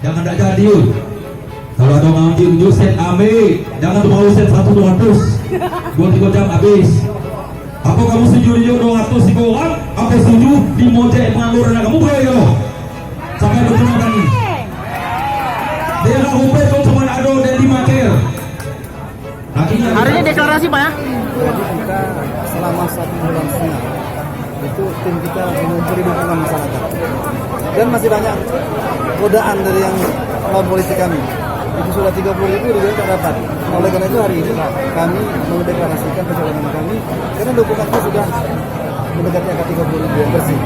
jangan tidak jadi. Kalau ada ngajin Yusen Ame, jangan mau set 1-200, 2-3 jam habis. Apa kamu setuju 200 di bawah? Apa setuju di mojek ngalur anak kamu boleh yo? Sampai bertemu lagi. Dia nggak umpet kau cuma ada dan dimakir. Hari ini deklarasi Pak ya? Kita selama 1 bulan setengah itu tim kita mengumpuli dukungan masyarakat dan masih banyak godaan dari yang lawan politik kami. Itu sudah 30.000 juga tak dapat. Oleh karena itu hari ini kami mendeklarasikan pencalonan kami karena dukungan itu sudah mendekati angka 30.000 yang bersih.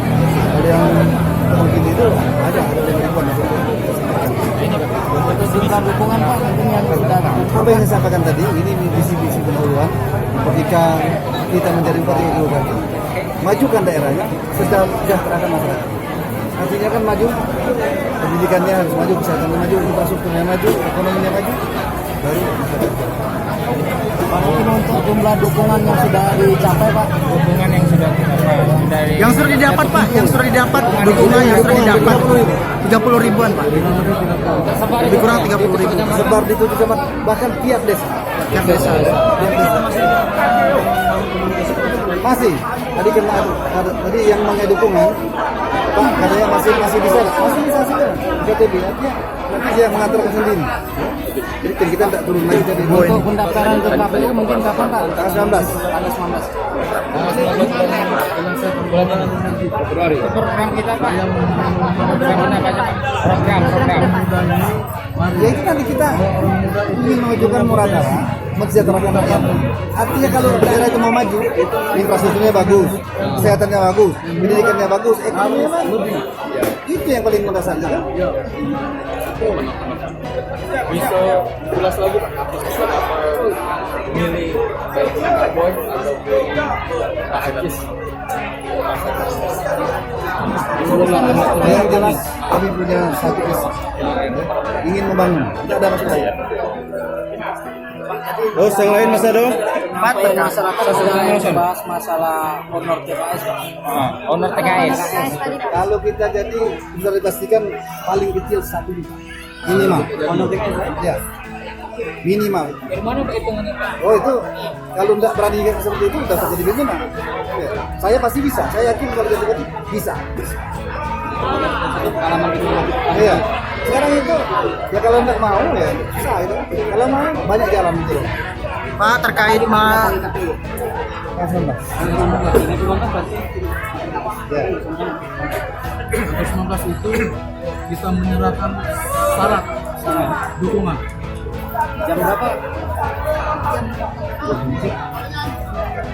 Ada yang mungkin itu ada 5.000-an. Jumlah dukungan Pak mungkin yang sudah Apa yang saya sampaikan tadi ini visi-visi pendahuluan ketika kita menjadi bupati Purwokerto, majukan daerahnya secara sejahterakan masyarakat. Artinya kan maju, pendidikannya harus maju, kesehatannya maju, infrastrukturnya maju, ekonominya maju, baru masyarakat. Pak mungkin untuk jumlah dukungan yang sudah dicapai Pak, Dukungan yang sudah dari yang sudah didapat Pak, yang sudah didapat dukungan yang sudah didapat 30.000-an Pak, lebih kurang 30.000. Sebar di 7 kecamatan, bahkan tiap desa. Tiap desa. Masih, tadi kena tadi yang mengenai dukungan, Pak katanya masih bisa sih, KTP artinya nanti dia mengaturkan sendiri. Jadi tim kita tidak turun lagi dari Untuk pendaftaran ke KPU mungkin kapan Pak? tanggal 19. Tanggal 19. Februari. Program kita Pak yang program apa aja Pak? Program. Ya itu nanti kita ingin mengajukan Muradara, mensejahterakan rakyat. Artinya kalau daerah itu mau maju, infrastrukturnya bagus, kesehatannya bagus, pendidikannya bagus, ekonominya bagus. Itu yang paling mendasar kan? Bisa jelas lagi Pak. Milih baik Pak Boy atau Pak Haji. Yang jelas kami punya satu visi, ingin membangun, tidak ada masalah. Terus yang lain Mas Ado? Pak, masyarakat sudah membahas masalah honor TKS Pak. Honor TKS. Kalau kita jadi bisa dipastikan paling kecil 1 juta minimal. Honor TKS Ya, minimal. Dari mana Pak hitungannya Pak? Oh itu kalau tidak berani kayak seperti itu udah jadi minimal. Ya, saya pasti bisa. Saya yakin kalau jadi bupati bisa. Pengalaman itu. Iya. Sekarang itu ya kalau tidak mau ya susah itu. Kalau mau banyak jalan gitu. Pak terkait Langsung lah. Ya. 19 itu kita menyerahkan syarat dukungan. jam berapa?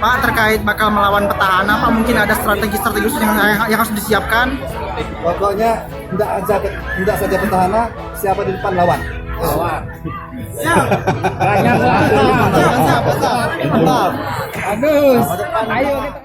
Pak terkait bakal melawan petahana Pak, mungkin ada strategi-strategi yang harus disiapkan. Pokoknya tidak saja petahana, siapa di depan lawan. Siap. Banyak lah. Mantap. Aduh. Ayo kita